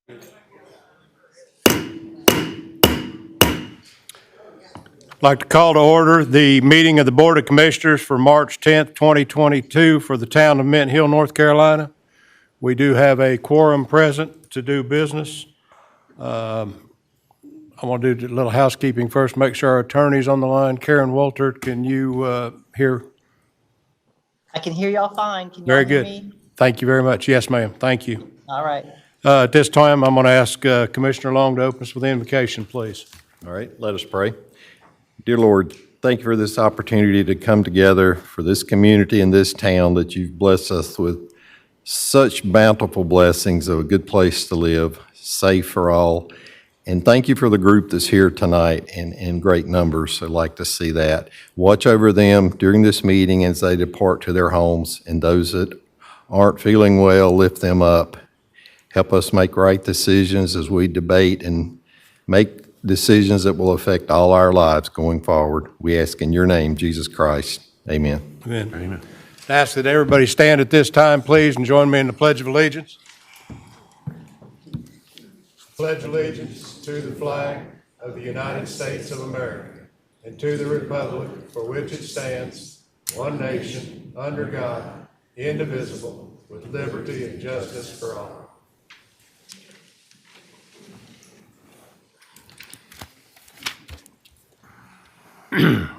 I'd like to call to order the meeting of the Board of Commissioners for March 10th, 2022 for the town of Mint Hill, North Carolina. We do have a quorum present to do business. I want to do a little housekeeping first, make sure our attorney's on the line. Karen Walter, can you hear? I can hear y'all fine. Can y'all Very hear good. me? Thank you very much. Yes, ma'am. Thank you. All right. At this time, I'm going to ask Commissioner Long to open us with the invocation, please. All right, let us pray. Dear Lord, thank you for this opportunity to come together for this community and this town that you've blessed us with such bountiful blessings of a good place to live, safe for all. And thank you for the group that's here tonight in great numbers. I'd like to see that. Watch over them during this meeting as they depart to their homes, and those that aren't feeling well, lift them up. Help us make right decisions as we debate and make decisions that will affect all our lives going forward. We ask in your name, Jesus Christ. Amen. Amen. Amen. I ask that everybody stand at this time, please, and join me in the Pledge of Allegiance. Pledge allegiance to the flag of the United States of America and to the republic for which it stands, one nation, under God, indivisible, with liberty and justice for all.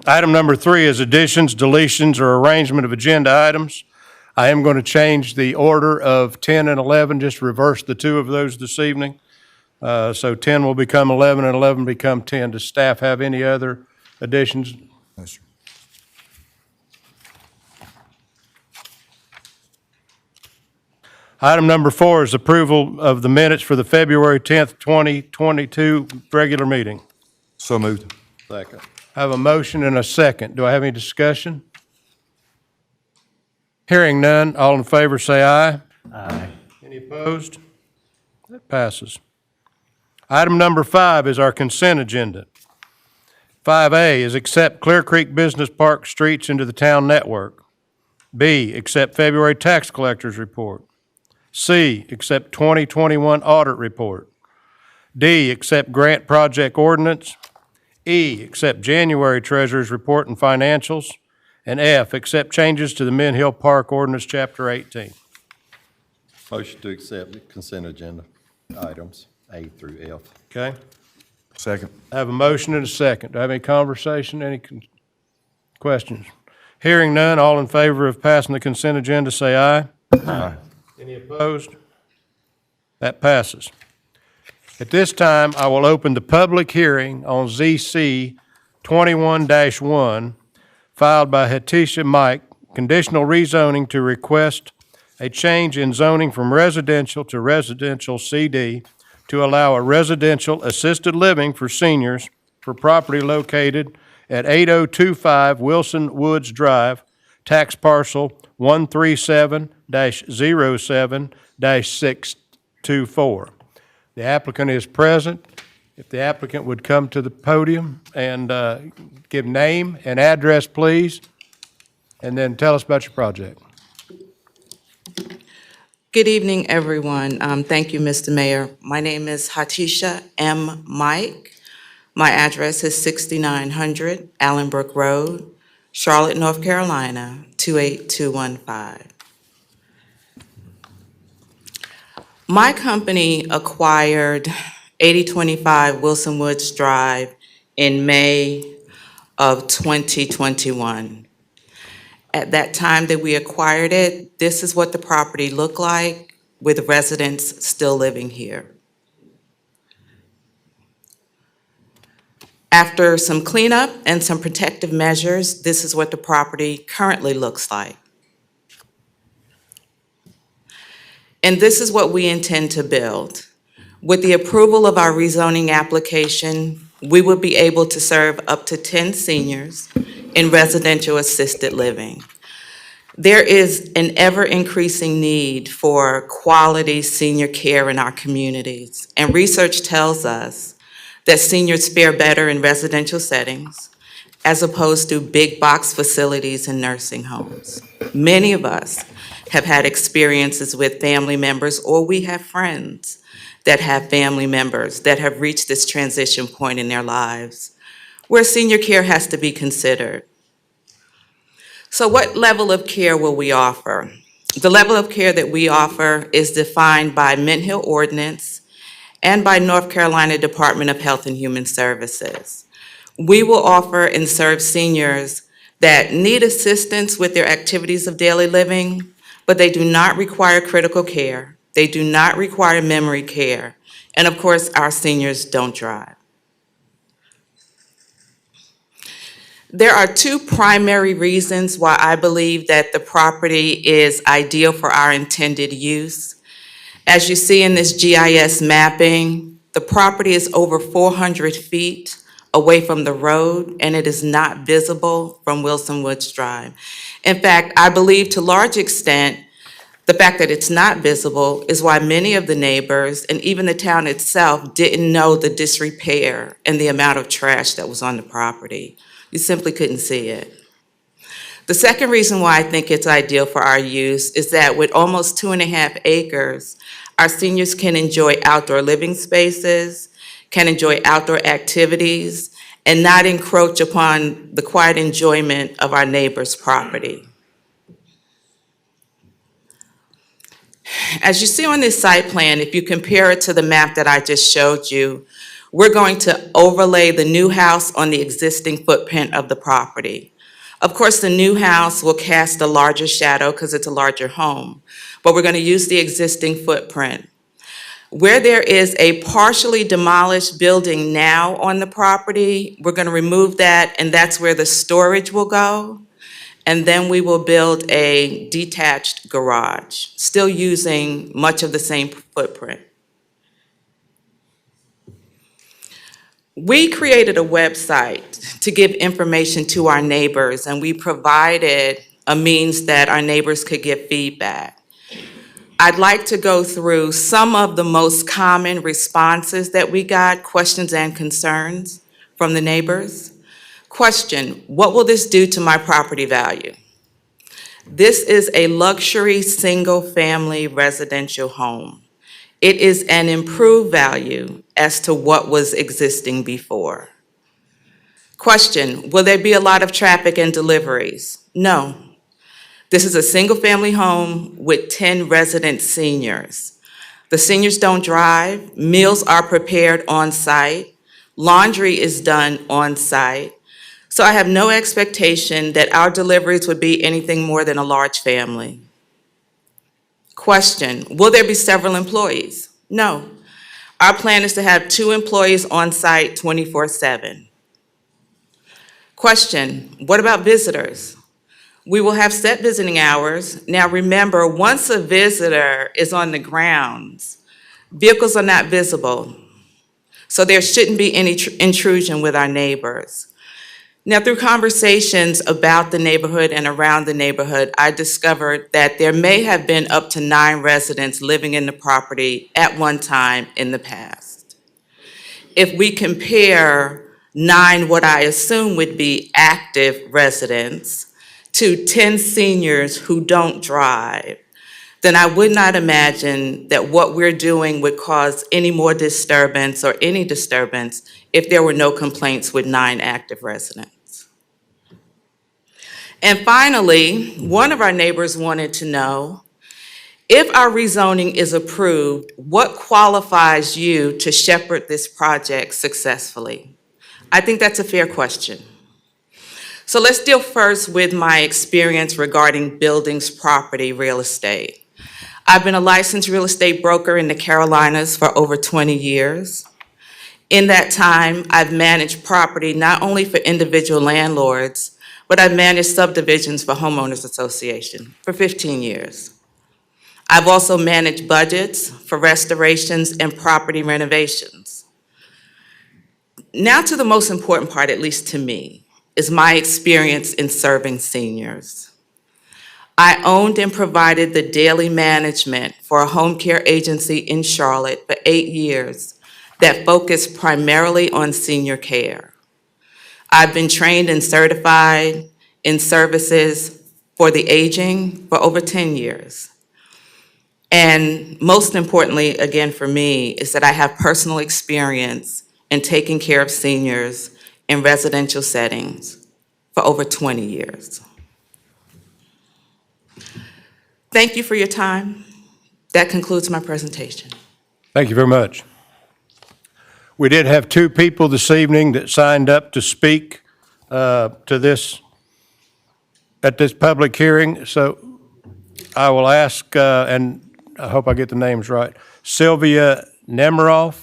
Item number 3 is additions, deletions, or arrangement of agenda items. I am going to change the order of 10 and 11, just reverse the 2 of those this evening. So 10 will become 11 and 11 become 10. Does staff have any other additions? No, sir. Item number 4 is approval of the minutes for the February 10th, 2022 regular meeting. So moved. Second. I have a motion and a second. Do I have any discussion? Hearing none, all in favor say aye. Aye. Any opposed? That passes. Item number 5 is our consent agenda. 5A is accept Clear Creek Business Park streets into the town network. B, accept February tax collector's report. C, accept 2021 audit report. D, accept grant project ordinance. E, accept January treasurer's report and financials. And F, accept changes to the Mint Hill Park Ordinance, Chapter 18. Motion to accept the consent agenda items A through F. Okay? Second. I have a motion and a second. Do I have any conversation, any questions? Hearing none, all in favor of passing the consent agenda say aye. Aye. Any opposed? That passes. At this time, I will open the public hearing on ZC 21-1 filed by Hatisha Mike, conditional rezoning to request a change in zoning from residential to residential CD to allow a residential assisted living for seniors for property located at 8025 Wilson Woods Drive, tax parcel 137-07-624. The applicant is present. If the applicant would come to the podium and give name and address, please, and then tell us about your project. Good evening, everyone. Thank you, Mr. Mayor. My name is Hatisha M. Mike. My address is 6900 Allenbrook Road, Charlotte, North Carolina, 28215. My company acquired 8025 Wilson Woods Drive in May of 2021. At that time that we acquired it, this is what the property looked like with residents still living here. After some cleanup and some protective measures, this is what the property currently looks like. And this is what we intend to build. With the approval of our rezoning application, we will be able to serve up to 10 seniors in residential assisted living. There is an ever-increasing need for quality senior care in our communities, and research tells us that seniors fare better in residential settings as opposed to big box facilities and nursing homes. Many of us have had experiences with family members, or we have friends that have family members that have reached this transition point in their lives where senior care has to be considered. So what level of care will we offer? The level of care that we offer is defined by Mint Hill Ordinance and by North Carolina Department of Health and Human Services. We will offer and serve seniors that need assistance with their activities of daily living, but they do not require critical care. They do not require memory care. And of course, our seniors don't drive. There are two primary reasons why I believe that the property is ideal for our intended use. As you see in this GIS mapping, the property is over 400 feet away from the road, and it is not visible from Wilson Woods Drive. In fact, I believe to a large extent, the fact that it's not visible is why many of the neighbors and even the town itself didn't know the disrepair and the amount of trash that was on the property. You simply couldn't see it. The second reason why I think it's ideal for our use is that with almost 2.5 acres, our seniors can enjoy outdoor living spaces, can enjoy outdoor activities, and not encroach upon the quiet enjoyment of our neighbor's property. As you see on this site plan, if you compare it to the map that I just showed you, we're going to overlay the new house on the existing footprint of the property. Of course, the new house will cast a larger shadow because it's a larger home, but we're going to use the existing footprint. Where there is a partially demolished building now on the property, we're going to remove that, and that's where the storage will go. And then we will build a detached garage, still using much of the same footprint. We created a website to give information to our neighbors, and we provided a means that our neighbors could give feedback. I'd like to go through some of the most common responses that we got, questions and concerns from the neighbors. Question, what will this do to my property value? This is a luxury single-family residential home. It is an improved value as to what was existing before. Question, will there be a lot of traffic and deliveries? No. This is a single-family home with 10 resident seniors. The seniors don't drive, meals are prepared on-site, laundry is done on-site, so I have no expectation that our deliveries would be anything more than a large family. Question, will there be several employees? No. Our plan is to have 2 employees on site 24/7. Question, what about visitors? We will have set visiting hours. Now remember, once a visitor is on the grounds, vehicles are not visible, so there shouldn't be any intrusion with our neighbors. Now, through conversations about the neighborhood and around the neighborhood, I discovered that there may have been up to 9 residents living in the property at one time in the past. If we compare 9, what I assume would be active residents, to 10 seniors who don't drive, then I would not imagine that what we're doing would cause any more disturbance or any disturbance if there were no complaints with 9 active residents. And finally, one of our neighbors wanted to know, if our rezoning is approved, what qualifies you to shepherd this project successfully? I think that's a fair question. So let's deal first with my experience regarding buildings, property, real estate. I've been a licensed real estate broker in the Carolinas for over 20 years. In that time, I've managed property not only for individual landlords, but I've managed subdivisions for homeowners association for 15 years. I've also managed budgets for restorations and property renovations. Now to the most important part, at least to me, is my experience in serving seniors. I owned and provided the daily management for a home care agency in Charlotte for 8 years that focused primarily on senior care. I've been trained and certified in services for the aging for over 10 years. And most importantly, again, for me, is that I have personal experience in taking care of seniors in residential settings for over 20 years. Thank you for your time. That concludes my presentation. Thank you very much. We did have two people this evening that signed up to speak to this, at this public hearing. So I will ask, and I hope I get the names right, Sylvia Nemiroff,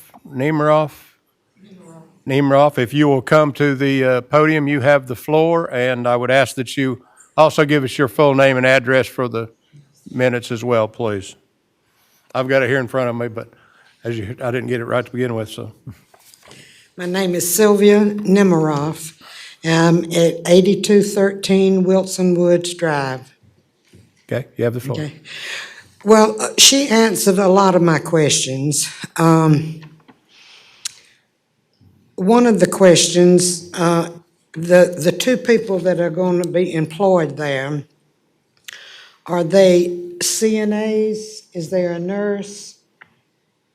if you will come to the podium, you have the floor, and I would ask that you also give us your full name and address for the minutes as well, please. I've got it here in front of me, but I didn't get it right to begin with, so. My name is Sylvia Nemiroff. I'm at 8213 Wilson Woods Drive. Okay, you have the floor. Okay. Well, she answered a lot of my questions. One of the questions, the two people that are going to be employed there, are they CNAs? Is there a nurse?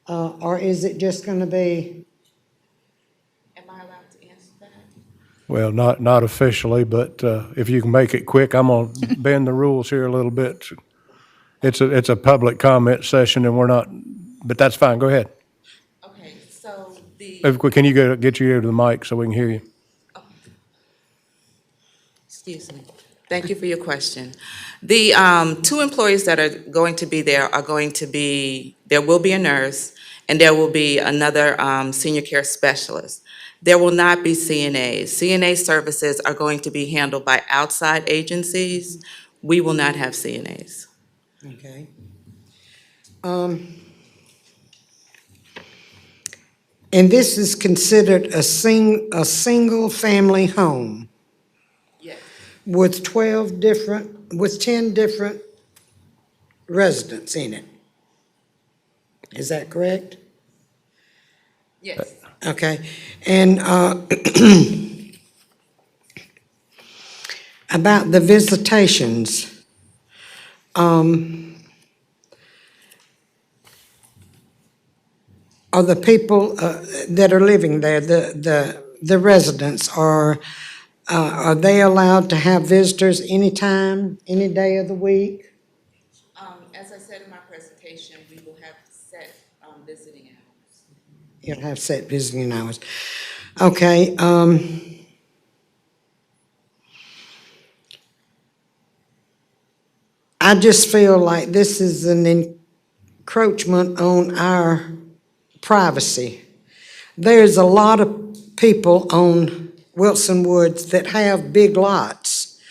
Or is it just going to be? Am I allowed to answer that? Well, not officially, but if you can make it quick, I'm going to bend the rules here a little bit. It's a public comment session, and we're not, but that's fine. Go ahead. Okay, so Can you get you to the mic so we can hear you? excuse me. Thank you for your question. The two employees that are going to be there are going to be, there will be a nurse, and there will be another senior care specialist. There will not be CNAs. CNA services are going to be handled by outside agencies. We will not have CNAs. Okay. And this is considered a single-family home Yes. with 10 different residents in it. Is that correct? Yes. Okay. And about the visitations, are the people that are living there, the residents, are they allowed to have visitors anytime, any day of the week? As I said in my presentation, we will have set visiting hours. You'll have set visiting hours. Okay. I just feel like this is an encroachment on our privacy. There's a lot of people on Wilson Woods that have big lots.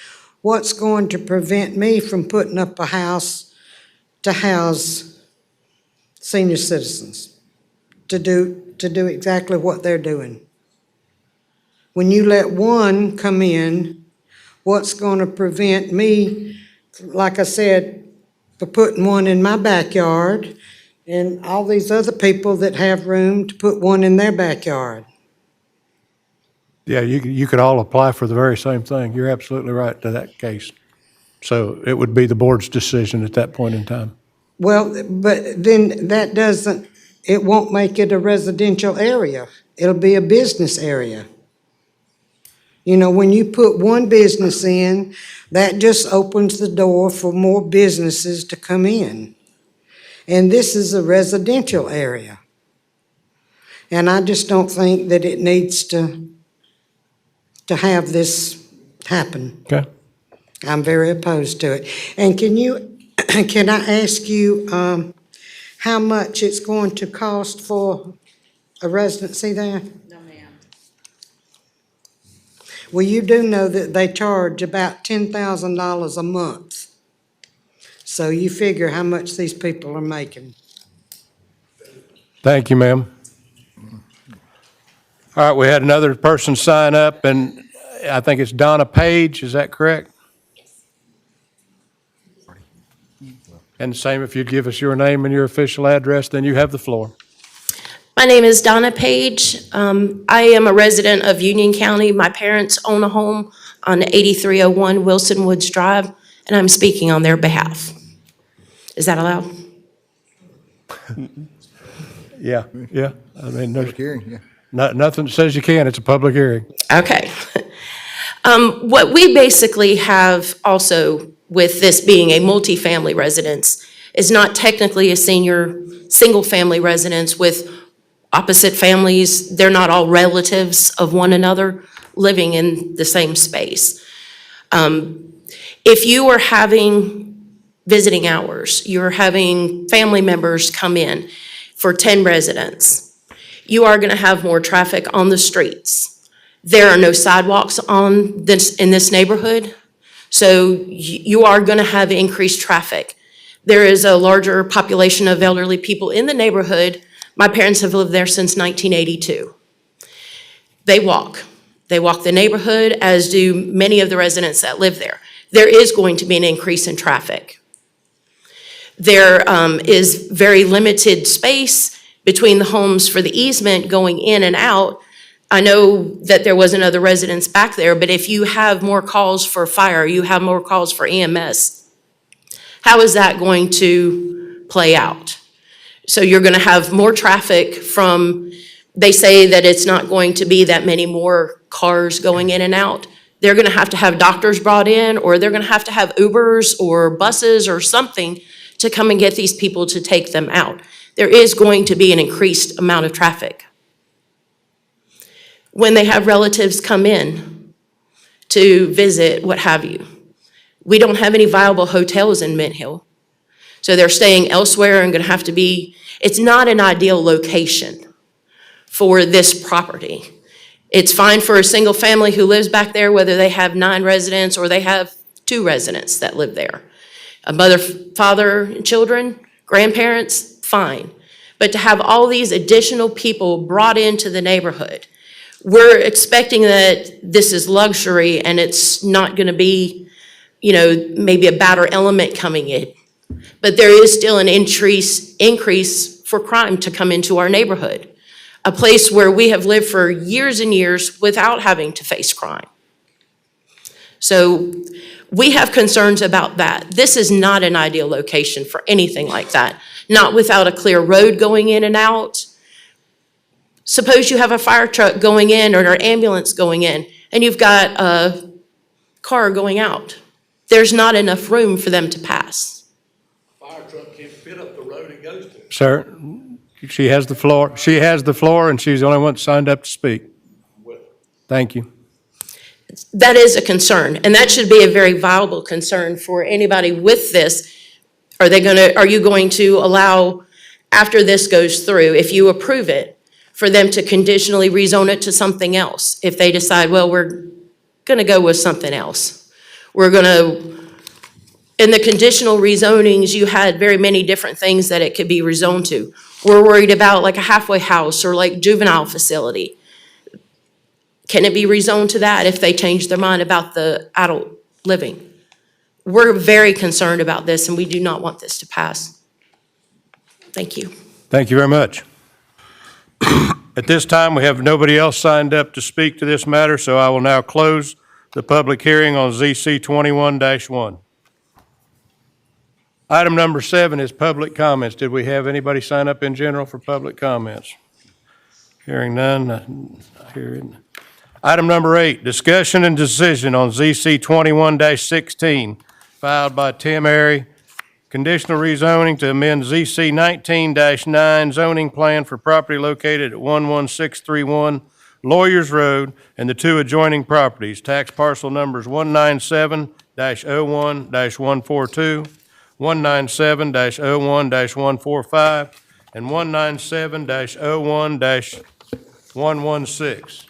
What's going to prevent me from putting up a house to house senior citizens, to do exactly what they're doing? When you let one come in, what's going to prevent me, like I said, for putting one in my backyard and all these other people that have room to put one in their backyard? Yeah, you could all apply for the very same thing. You're absolutely right to that case. So it would be the board's decision at that point in time. Well, but then that doesn't, it won't make it a residential area. It'll be a business area. You know, when you put one business in, that just opens the door for more businesses to come in. And this is a residential area. And I just don't think that it needs to have this happen. Okay? I'm very opposed to it. And can I ask you how much it's going to cost for a residency there? No, ma'am. Well, you do know that they charge about $10,000 a month. So you figure how much these people are making. Thank you, ma'am. All right, we had another person sign up, and I think it's Donna Page, is that correct? Yes. And the same, if you'd give us your name and your official address, then you have the floor. My name is Donna Page. I am a resident of Union County. My parents own a home on 8301 Wilson Woods Drive, and I'm speaking on their behalf. Is that allowed? Yeah, yeah. I mean, there's Hearing, yeah. nothing that says you can't. It's a public hearing. Okay. What we basically have also with this being a multifamily residence is not technically a senior, single-family residence with opposite families. They're not all relatives of one another living in the same space. If you are having visiting hours, you're having family members come in for 10 residents, you are going to have more traffic on the streets. There are no sidewalks in this neighborhood, so you are going to have increased traffic. There is a larger population of elderly people in the neighborhood. My parents have lived there since 1982. They walk. They walk the neighborhood, as do many of the residents that live there. There is going to be an increase in traffic. There is very limited space between the homes for the easement going in and out. I know that there wasn't other residents back there, but if you have more calls for fire, you have more calls for EMS, how is that going to play out? So you're going to have more traffic from, they say that it's not going to be that many more cars going in and out. They're going to have doctors brought in, or they're going to have Ubers or buses or something to come and get these people to take them out. There is going to be an increased amount of traffic. When they have relatives come in to visit, what have you, we don't have any viable hotels in Mint Hill. So they're staying elsewhere and going to have to be, it's not an ideal location for this property. It's fine for a single family who lives back there, whether they have 9 residents or they have 2 residents that live there. A mother, father, and children, grandparents, fine. But to have all these additional people brought into the neighborhood, we're expecting that this is luxury and it's not going to be, maybe a badder element coming in. But there is still an increase for crime to come into our neighborhood, a place where we have lived for years and years without having to face crime. So we have concerns about that. This is not an ideal location for anything like that, not without a clear road going in and out. Suppose you have a fire truck going in or an ambulance going in, and you've got a car going out. There's not enough room for them to pass. Fire truck can't fit up the road it goes to. Sir, she has the floor. She has the floor, and she's the only one that signed up to speak. Thank you. That is a concern, and that should be a very viable concern for anybody with this. Are you going to allow, after this goes through, if you approve it, for them to conditionally rezone it to something else? If they decide, well, we're going to go with something else. In the conditional rezonings, you had very many different things that it could be rezoned to. We're worried about like a halfway house or like juvenile facility. Can it be rezoned to that if they change their mind about the adult living? We're very concerned about this, and we do not want this to pass. Thank you. Thank you very much. At this time, we have nobody else signed up to speak to this matter, so I will now close the public hearing on ZC 21-1. Item number 7 is public comments. Did we have anybody sign up in general for public comments? Hearing none. Item number 8, discussion and decision on ZC 21-16, filed by Tim Airy. Conditional rezoning to amend ZC 19-9 zoning plan for property located at 11631 Lawyers Road and the 2 adjoining properties, tax parcel numbers 197-01-142, 197-01-145, and 197-01-116.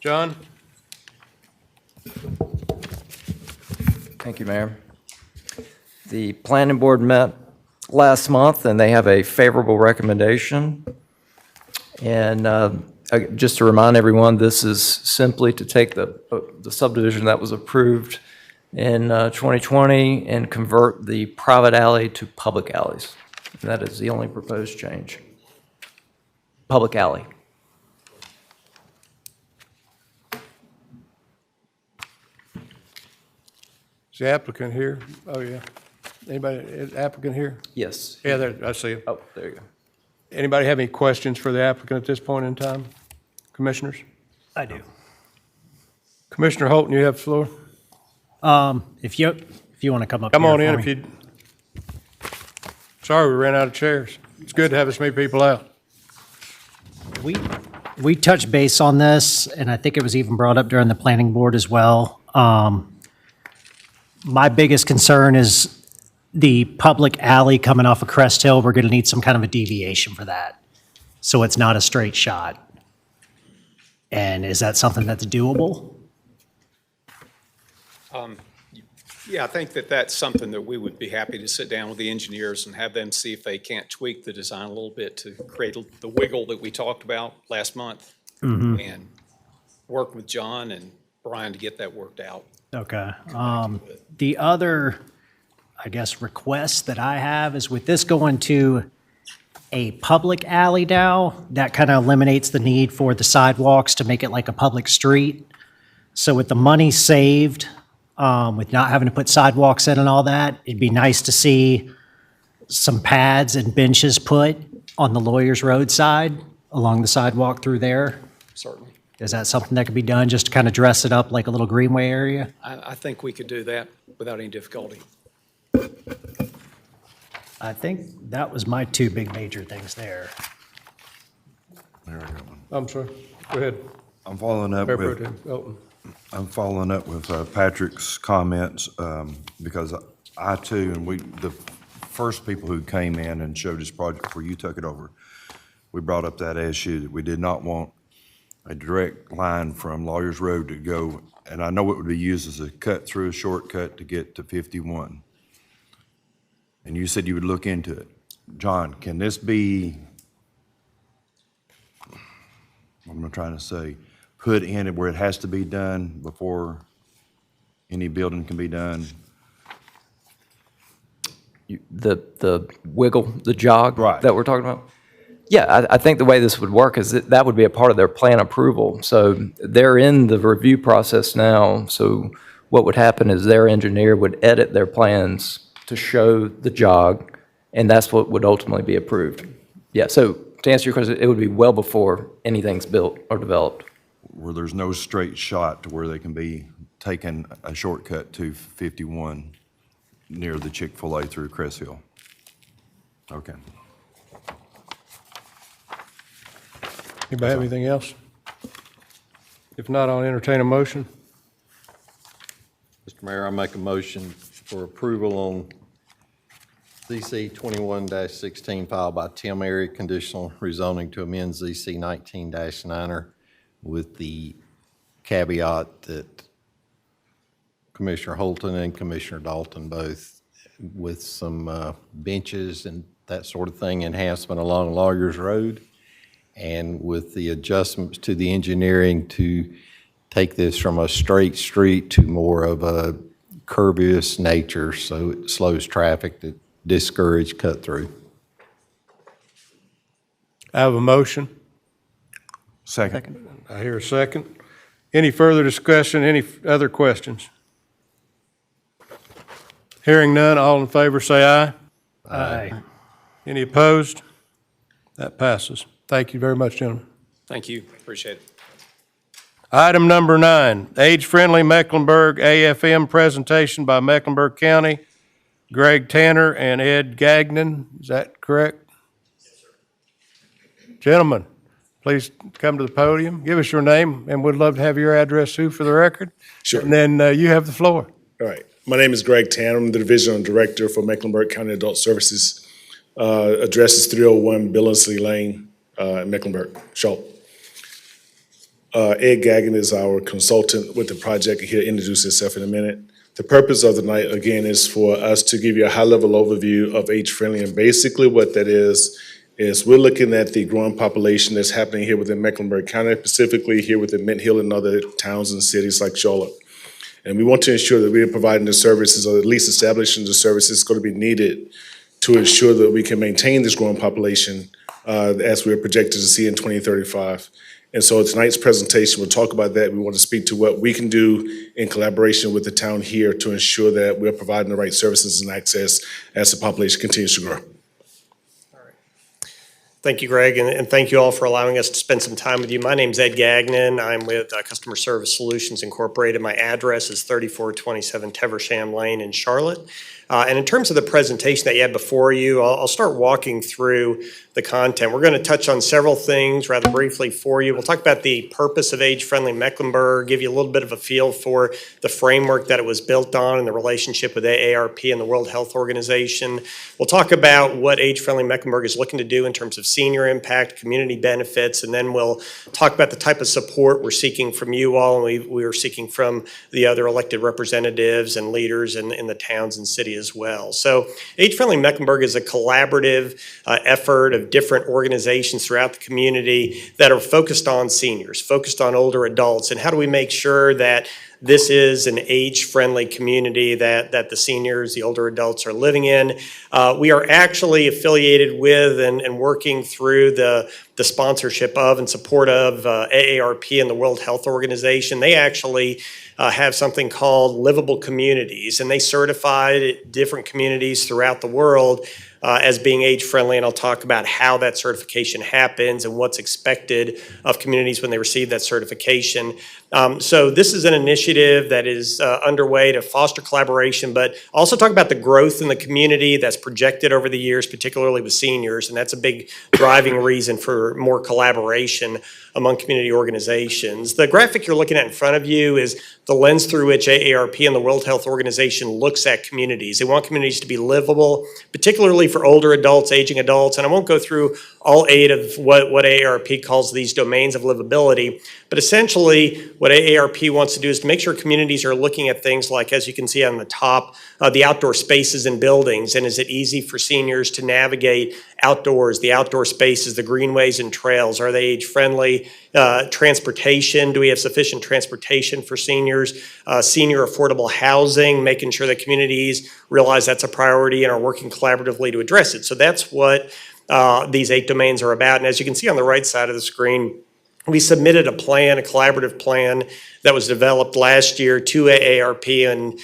John? Thank you, Mayor. The planning board met last month, and they have a favorable recommendation. And just to remind everyone, this is simply to take the subdivision that was approved in 2020 and convert the private alley to public alleys. And that is the only proposed change. Public alley. Is the applicant here? Oh, yeah. Anybody, applicant here? Yes. Yeah, there, I see him. Oh, there you go. Anybody have any questions for the applicant at this point in time? Commissioners? I do. Commissioner Holton, you have the floor. If you want to come up Come here on in for if me. you. Sorry, we ran out of chairs. It's good to have this many people out. We touched base on this, and I think it was even brought up during the planning board as well. My biggest concern is the public alley coming off of Crest Hill. We're going to need some kind of a deviation for that, so it's not a straight shot. And is that something that's doable? Yeah, I think that that's something that we would be happy to sit down with the engineers and have them see if they can't tweak the design a little bit to create the wiggle that we talked about last month. And work with John and Brian to get that worked out. Okay. The other, I guess, request that I have is with this going to a public alley now, that kind of eliminates the need for the sidewalks to make it like a public street. So with the money saved, with not having to put sidewalks in and all that, it'd be nice to see some pads and benches put on the Lawyers Road side along the sidewalk through there. Certainly. Is that something that could be done, just to kind of dress it up like a little greenway area? I think we could do that without any difficulty. I think that was my two big major things there. There we go. I'm sorry. Go ahead. I'm following up Mayor Pro with, Tem Elton. I'm following up with Patrick's comments, because I too, and the first people who came in and showed this project before you took it over, we brought up that issue that we did not want a direct line from Lawyers Road to go, and I know it would be used as a cut through, a shortcut to get to 51. And you said you would look into it. John, can this be, what am I trying to say, put in it where it has to be done before any building can be done? The wiggle, the jog Right. that we're talking about? Yeah, I think the way this would work is that would be a part of their plan approval. So they're in the review process now. So what would happen is their engineer would edit their plans to show the jog, and that's what would ultimately be approved. Yeah, so to answer your question, it would be well before anything's built or developed. Where there's no straight shot to where they can be taking a shortcut to 51 near the Chick-fil-A through Crest Hill? Okay. Anybody have anything else? If not, I'll entertain a motion. Mr. Mayor, I make a motion for approval on ZC 21-16 filed by Tim Airy, conditional rezoning to amend ZC 19-9er with the caveat that Commissioner Holton and Commissioner Dalton both, with some benches and that sort of thing, enhancement along Lawyers Road, and with the adjustments to the engineering to take this from a straight street to more of a curvious nature, so it slows traffic to discourage cut through. I have a motion. Second. I hear a second. Any further discussion, any other questions? Hearing none, all in favor say aye. Aye. Any opposed? That passes. Thank you very much, gentlemen. Thank you. Appreciate it. Item number 9, age-friendly Mecklenburg AFM presentation by Mecklenburg County, Greg Tanner and Ed Gagnon. Is that correct? Yes, sir. Gentlemen, please come to the podium. Give us your name, and we'd love to have your address too for the record. Sure. And then you have the floor. All right. My name is Greg Tanner. I'm the Divisional Director for Mecklenburg County Adult Services. Address is 301 Billingsley Lane, Mecklenburg, Schultz. Ed Gagnon is our consultant with the project. He'll introduce himself in a minute. The purpose of the night, again, is for us to give you a high-level overview of age-friendly. And basically what that is we're looking at the growing population that's happening here within Mecklenburg County, specifically here within Mint Hill and other towns and cities like Charlotte. And we want to ensure that we are providing the services, or at least establishing the services going to be needed to ensure that we can maintain this growing population as we're projected to see in 2035. And so tonight's presentation will talk about that. We want to speak to what we can do in collaboration with the town here to ensure that we're providing the right services and access as the population continues to grow. Thank you, Greg, and thank you all for allowing us to spend some time with you. My name's Ed Gagnon. I'm with Customer Service Solutions Incorporated. My address is 3427 Teversham Lane in Charlotte. And in terms of the presentation that you had before you, I'll start walking through the content. We're going to touch on several things rather briefly for you. We'll talk about the purpose of Age-Friendly Mecklenburg, give you a little bit of a feel for the framework that it was built on and the relationship with AARP and the World Health Organization. We'll talk about what Age-Friendly Mecklenburg is looking to do in terms of senior impact, community benefits, and then we'll talk about the type of support we're seeking from you all, and we are seeking from the other elected representatives and leaders in the towns and cities as well. So Age-Friendly Mecklenburg is a collaborative effort of different organizations throughout the community that are focused on seniors, focused on older adults, and how do we make sure that this is an age-friendly community that the seniors, the older adults are living in. We are actually affiliated with and working through the sponsorship of and support of AARP and the World Health Organization. They actually have something called livable communities, and they certify different communities throughout the world as being age-friendly, and I'll talk about how that certification happens and what's expected of communities when they receive that certification. So this is an initiative that is underway to foster collaboration, but also talk about the growth in the community that's projected over the years, particularly with seniors, and that's a big driving reason for more collaboration among community organizations. The graphic you're looking at in front of you is the lens through which AARP and the World Health Organization looks at communities. They want communities to be livable, particularly for older adults, aging adults, and I won't go through all 8 of what AARP calls these domains of livability, but essentially what AARP wants to do is to make sure communities are looking at things like, as you can see on the top, the outdoor spaces and buildings, and is it easy for seniors to navigate outdoors, the outdoor spaces, the greenways and trails? Are they age-friendly? Transportation, do we have sufficient transportation for seniors? Senior affordable housing, making sure that communities realize that's a priority and are working collaboratively to address it. So that's what these 8 domains are about. And as you can see on the right side of the screen, we submitted a plan, a collaborative plan that was developed last year to AARP, and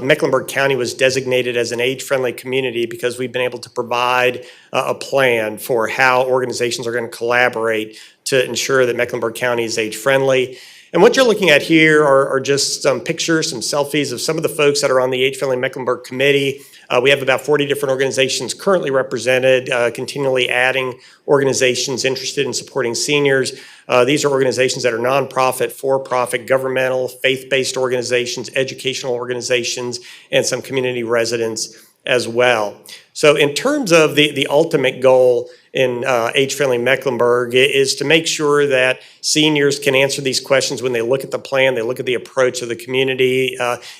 Mecklenburg County was designated as an age-friendly community because we've been able to provide a plan for how organizations are going to collaborate to ensure that Mecklenburg County is age-friendly. And what you're looking at here are just some pictures, some selfies of some of the folks that are on the Age-Friendly Mecklenburg Committee. We have about 40 different organizations currently represented, continually adding organizations interested in supporting seniors. These are organizations that are nonprofit, for-profit, governmental, faith-based organizations, educational organizations, and some community residents as well. So in terms of the ultimate goal in Age-Friendly Mecklenburg is to make sure that seniors can answer these questions when they look at the plan, they look at the approach of the community.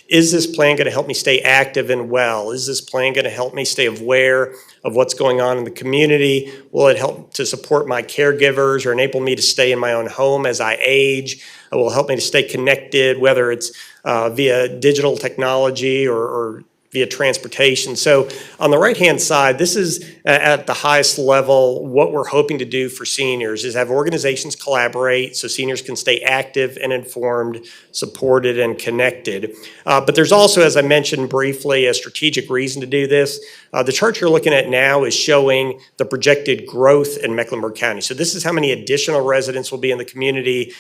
Is this plan going to help me stay active and well? Is this plan going to help me stay aware of what's going on in the community? Will it help to support my caregivers or enable me to stay in my own home as I age? It will help me to stay connected, whether it's via digital technology or via transportation. So on the right-hand side, this is at the highest level what we're hoping to do for seniors is have organizations collaborate so seniors can stay active and informed, supported, and connected. But there's also, as I mentioned briefly, a strategic reason to do this. The chart you're looking at now is showing the projected growth in Mecklenburg County. So this is how many additional residents will be in the community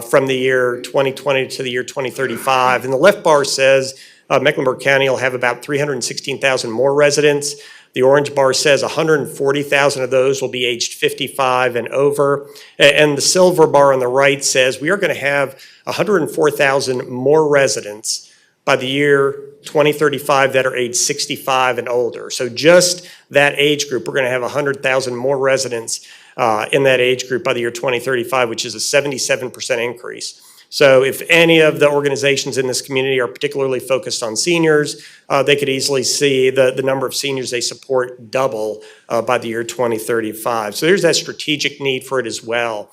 from the year 2020 to the year 2035. And the left bar says Mecklenburg County will have about 316,000 more residents. The orange bar says 140,000 of those will be aged 55 and over. And the silver bar on the right says we are going to have 104,000 more residents by the year 2035 that are age 65 and older. So just that age group, we're going to have 100,000 more residents in that age group by the year 2035, which is a 77% increase. So if any of the organizations in this community are particularly focused on seniors, they could easily see the number of seniors they support double by the year 2035. So there's that strategic need for it as well.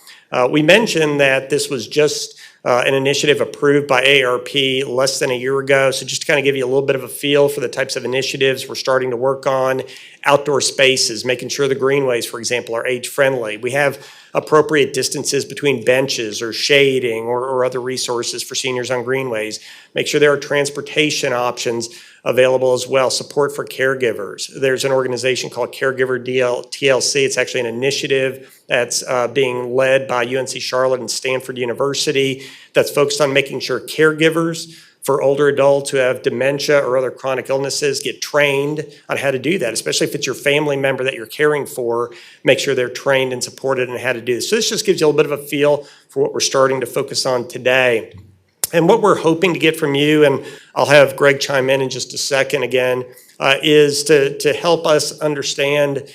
We mentioned that this was just an initiative approved by ARP less than a year ago. So just to kind of give you a little bit of a feel for the types of initiatives we're starting to work on, outdoor spaces, making sure the greenways, for example, are age-friendly. We have appropriate distances between benches or shading or other resources for seniors on greenways. Make sure there are transportation options available as well, support for caregivers. There's an organization called Caregiver TLC. It's actually an initiative that's being led by UNC Charlotte and Stanford University that's focused on making sure caregivers for older adults who have dementia or other chronic illnesses get trained on how to do that, especially if it's your family member that you're caring for. Make sure they're trained and supported in how to do this. So this just gives you a little bit of a feel for what we're starting to focus on today. And what we're hoping to get from you, and I'll have Greg chime in just a second again, is to help us understand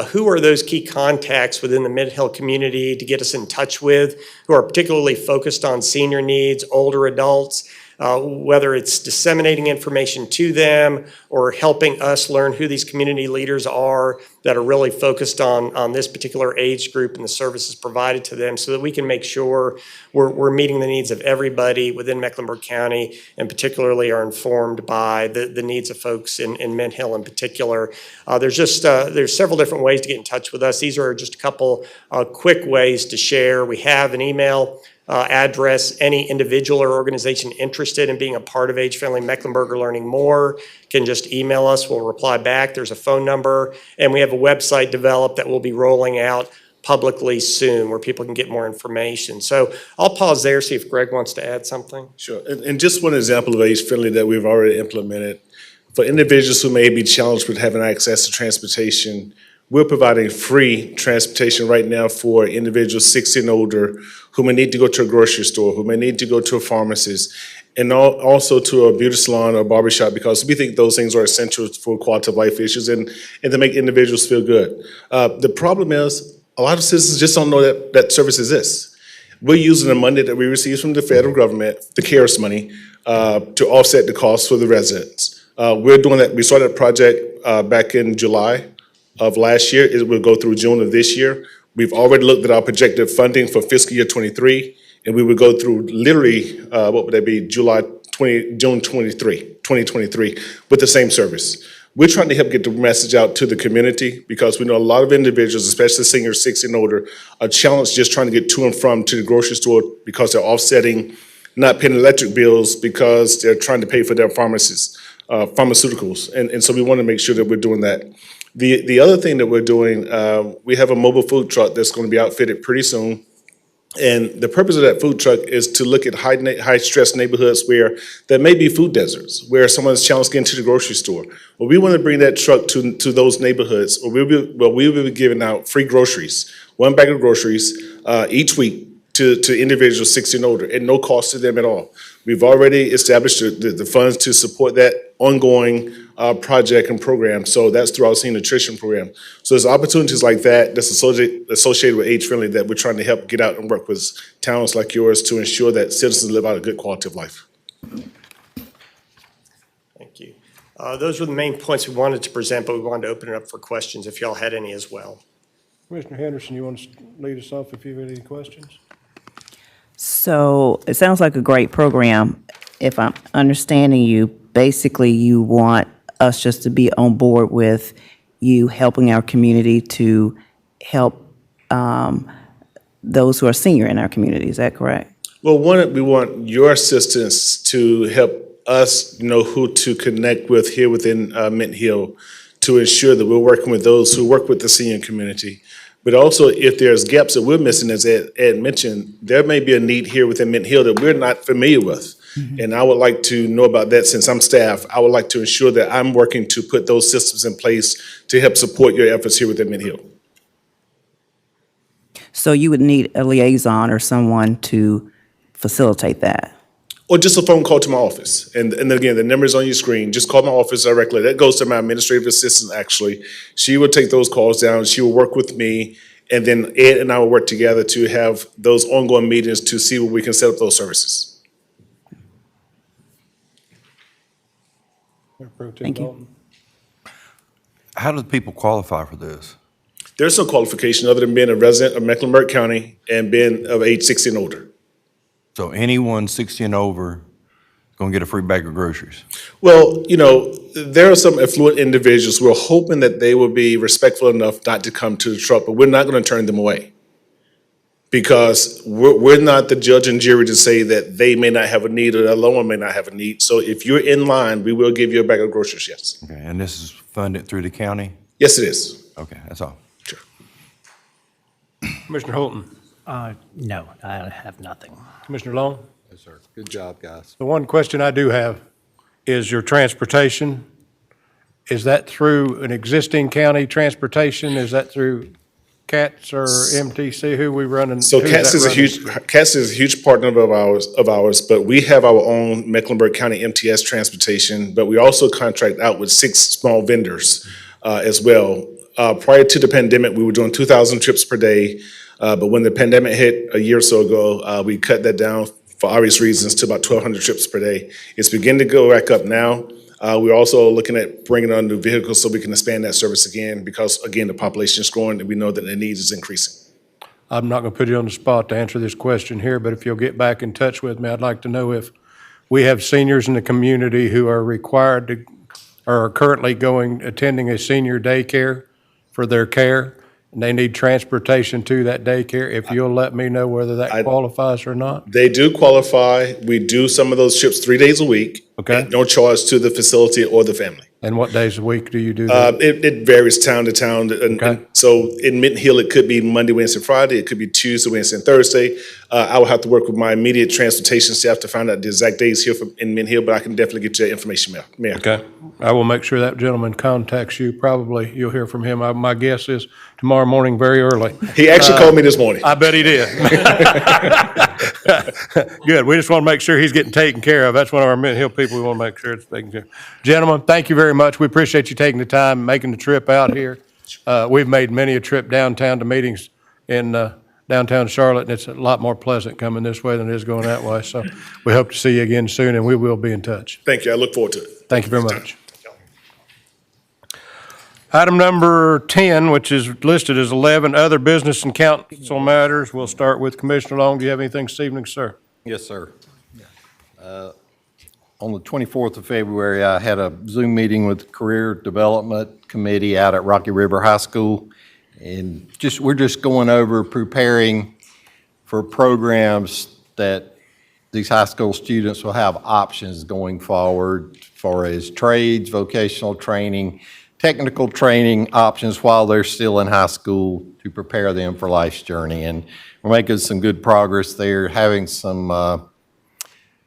who are those key contacts within the Mid-Hill community to get us in touch with, who are particularly focused on senior needs, older adults, whether it's disseminating information to them or helping us learn who these community leaders are that are really focused on this particular age group and the services provided to them so that we can make sure we're meeting the needs of everybody within Mecklenburg County and particularly are informed by the needs of folks in Mid-Hill in particular. There's several different ways to get in touch with us. These are just a couple quick ways to share. We have an email address. Any individual or organization interested in being a part of Age Friendly Mecklenburg or learning more can just email us. We'll reply back. There's a phone number, and we have a website developed that we'll be rolling out publicly soon where people can get more information. So I'll pause there, see if Greg wants to add something. Sure. And just one example of Age Friendly that we've already implemented. For individuals who may be challenged with having access to transportation, we're providing free transportation right now for individuals 60 and older who may need to go to a grocery store, who may need to go to a pharmacist, and also to a beauty salon or barbershop, because we think those things are essential for quality of life issues and to make individuals feel good. The problem is a lot of citizens just don't know that service exists. We're using the money that we receive from the federal government, the CARES money, to offset the costs for the residents. We're doing that. We started a project back in July of last year. It will go through June of this year. We've already looked at our projected funding for fiscal year 23, and we would go through literally, what would that be, June 2023, with the same service. We're trying to help get the message out to the community because we know a lot of individuals, especially seniors 60 and older, are challenged just trying to get to and from to the grocery store because they're offsetting not paying electric bills because they're trying to pay for their pharmaceuticals. And so we want to make sure that we're doing that. The other thing that we're doing, we have a mobile food truck that's going to be outfitted pretty soon. And the purpose of that food truck is to look at high-stress neighborhoods where there may be food deserts, where someone's challenged getting to the grocery store. Well, we want to bring that truck to those neighborhoods, where we'll be giving out free groceries, one bag of groceries each week to individuals 60 and older, at no cost to them at all. We've already established the funds to support that ongoing project and program. So that's through our senior nutrition program. So there's opportunities like that that's associated with Age Friendly that we're trying to help get out and work with towns like yours to ensure that citizens live out a good quality of life. Thank you. Those were the main points we wanted to present, but we wanted to open it up for questions if y'all had any as well. Commissioner Henderson, you want to lead us off if you have any questions? So it sounds like a great program. If I'm understanding you, basically you want us just to be on board with you helping our community to help those who are senior in our community. Is that correct? Well, one, we want your assistance to help us know who to connect with here within Mint Hill to ensure that we're working with those who work with the senior community. But also, if there's gaps that we're missing, as Ed mentioned, there may be a need here within Mint Hill that we're not familiar with. Mm-hmm. And I would like to know about that. Since I'm staff, I would like to ensure that I'm working to put those systems in place to help support your efforts here within Mint Hill. So you would need a liaison or someone to facilitate that? Or just a phone call to my office. And again, the number's on your screen. Just call my office directly. That goes to my administrative assistant, actually. She will take those calls down. She will work with me. And then Ed and I will work together to have those ongoing meetings to see where we can set up those services. Thank you. How do the people qualify for this? There's no qualification other than being a resident of Mecklenburg County and being of age 60 and older. So anyone 60 and over gonna get a free bag of groceries? Well, there are some affluent individuals who are hoping that they will be respectful enough not to come to the truck, but we're not going to turn them away. Because we're not the judge and jury to say that they may not have a need or that loan may not have a need. So if you're in line, we will give you a bag of groceries, yes. Okay, and this is funded through the county? Yes, it is. Okay, that's all. Sure. Commissioner Holton, No, I have nothing. Commissioner Long? Yes, sir. Good job, guys. The one question I do have is your transportation. Is that through an existing county transportation? Is that through CATS or MTC? Who we running? So who's CATS that is a running? CATS is a huge partner of ours, but we have our own Mecklenburg County MTS transportation, but we also contract out with 6 small vendors as well. Prior to the pandemic, we were doing 2,000 trips per day, but when the pandemic hit a year or so ago, we cut that down for obvious reasons to about 1,200 trips per day. It's beginning to go back up now. We're also looking at bringing on new vehicles so we can expand that service again because, again, the population is growing and we know that the needs is increasing. I'm not going to put you on the spot to answer this question here, but if you'll get back in touch with me, I'd like to know if we have seniors in the community who are required to, or are currently attending a senior daycare for their care, and they need transportation to that daycare. If you'll let me know whether that qualifies or not. They do qualify. We do some of those trips 3 days a week. Okay. At no charge to the facility or the family. And what days a week do you do that? It varies town to town. Okay. So in Mint Hill, it could be Monday, Wednesday, Friday. It could be Tuesday, Wednesday, and Thursday. I will have to work with my immediate transportation staff to find out the exact days here in Mint Hill, but I can definitely get you that information, Mayor. Okay. I will make sure that gentleman contacts you. Probably you'll hear from him. My guess is tomorrow morning, very early. He actually called me this morning. I bet he did. Good. We just want to make sure he's getting taken care of. That's one of our Mint Hill people. We want to make sure it's taken care of. Gentlemen, thank you very much. We appreciate you taking the time, making the trip out here. We've made many a trip downtown to meetings in downtown Charlotte, and it's a lot more pleasant coming this way than it is going that way. So we hope to see you again soon, and we will be in touch. Thank you. I look forward to it. Thank you very much. Item number 10, which is listed as 11, other business and council matters. We'll start with Commissioner Long. Do you have anything this evening, sir? Yes, sir. On the 24th of February, I had a Zoom meeting with the Career Development Committee out at Rocky River High School. And we're just going over preparing for programs that these high school students will have options going forward as far as trades, vocational training, technical training options while they're still in high school to prepare them for life's journey. And we're making some good progress there, having some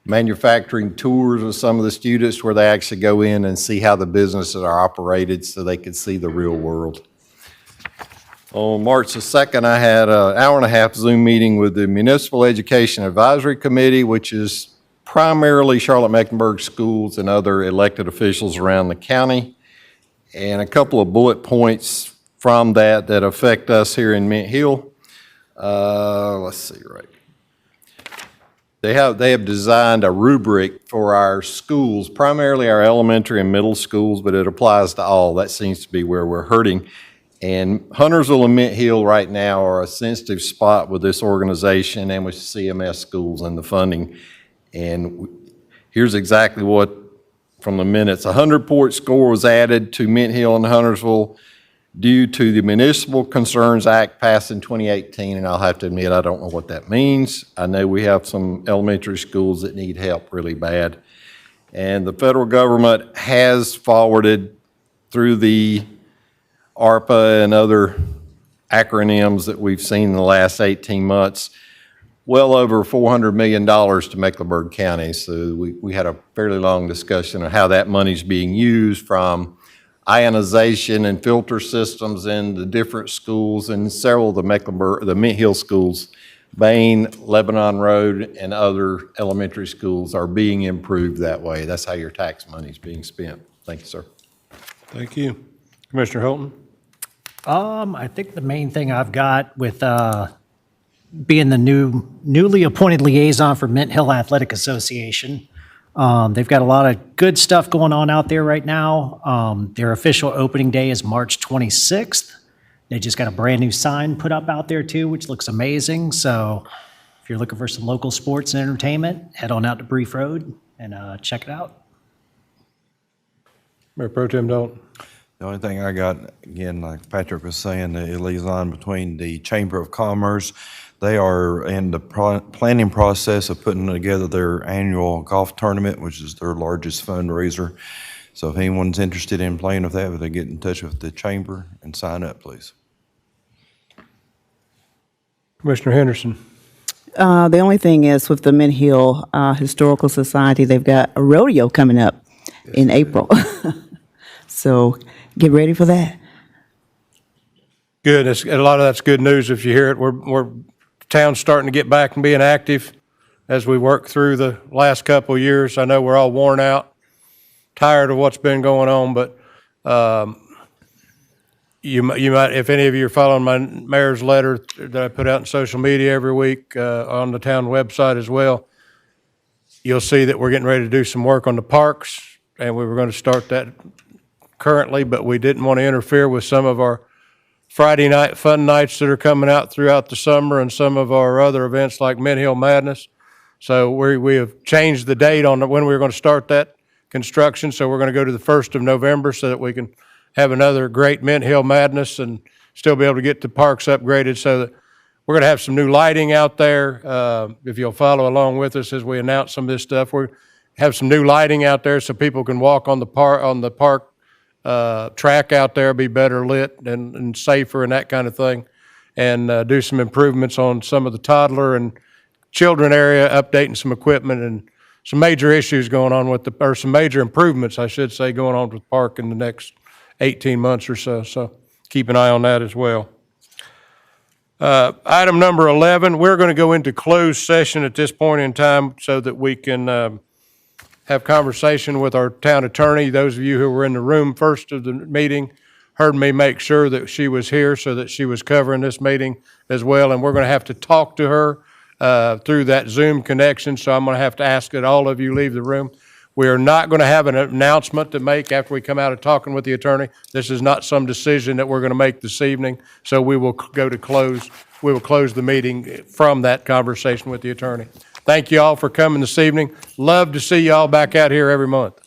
manufacturing tours with some of the students where they actually go in and see how the businesses are operated so they can see the real world. On March the 2nd, I had an hour-and-a-half Zoom meeting with the Municipal Education Advisory Committee, which is primarily Charlotte-Mecklenburg schools and other elected officials around the county. And a couple of bullet points from that affect us here in Mint Hill. Let's see, right. They have designed a rubric for our schools, primarily our elementary and middle schools, but it applies to all. That seems to be where we're hurting. And Huntersville and Mint Hill right now are a sensitive spot with this organization and with CMS schools and the funding. And here's exactly what, from the minutes, a 100-point score was added to Mint Hill and Huntersville due to the Municipal Concerns Act passed in 2018, and I'll have to admit I don't know what that means. I know we have some elementary schools that need help really bad. And the federal government has forwarded through the ARPA and other acronyms that we've seen in the last 18 months, well over $400 million to Mecklenburg County. So we had a fairly long discussion on how that money's being used, from ionization and filter systems in the different schools, and several of the Mint Hill schools, Bain, Lebanon Road, and other elementary schools are being improved that way. That's how your tax money is being spent. Thank you, sir. Thank you. Commissioner Hilton? I think the main thing I've got with being the newly appointed liaison for Mint Hill Athletic Association, they've got a lot of good stuff going on out there right now. Their official opening day is March 26th. They just got a brand-new sign put up out there too, which looks amazing. So if you're looking for some local sports and entertainment, head on out to Brief Road and check it out. Mayor Pro Tem Dalton. The only thing I got, again, like Patrick was saying, the liaison between the Chamber of Commerce, they are in the planning process of putting together their annual golf tournament, which is their largest fundraiser. So if anyone's interested in playing with that, they get in touch with the chamber and sign up, please. Commissioner Henderson. The only thing is with the Mint Hill Historical Society, they've got a rodeo coming up in April. So get ready for that. Good. A lot of that's good news if you hear it. We're town's starting to get back and being active as we work through the last couple of years. I know we're all worn out, tired of what's been going on, but you might, if any of you are following my mayor's letter that I put out in social media every week on the town website as well, you'll see that we're getting ready to do some work on the parks, and we were going to start that currently, but we didn't want to interfere with some of our Friday night fun nights that are coming out throughout the summer and some of our other events like Mint Hill Madness. So we have changed the date on when we're going to start that construction. So we're going to go to the 1st of November so that we can have another great Mint Hill Madness and still be able to get the parks upgraded. So that we're going to have some new lighting out there. If you'll follow along with us as we announce some of this stuff, we have some new lighting out there so people can walk on the park track out there, be better lit and safer and that kind of thing, and do some improvements on some of the toddler and children area, updating some equipment and some major issues going on with or some major improvements, I should say, going on with the park in the next 18 months or so. So keep an eye on that as well. Item number 11, we're going to go into closed session at this point in time so that we can have conversation with our town attorney. Those of you who were in the room first of the meeting heard me make sure that she was here so that she was covering this meeting as well. And we're going to have to talk to her through that Zoom connection. So I'm going to have to ask that all of you leave the room. We are not going to have an announcement to make after we come out of talking with the attorney. This is not some decision that we're going to make this evening. So we will go to close. We will close the meeting from that conversation with the attorney. Thank you all for coming this evening. Love to see you all back out here every month.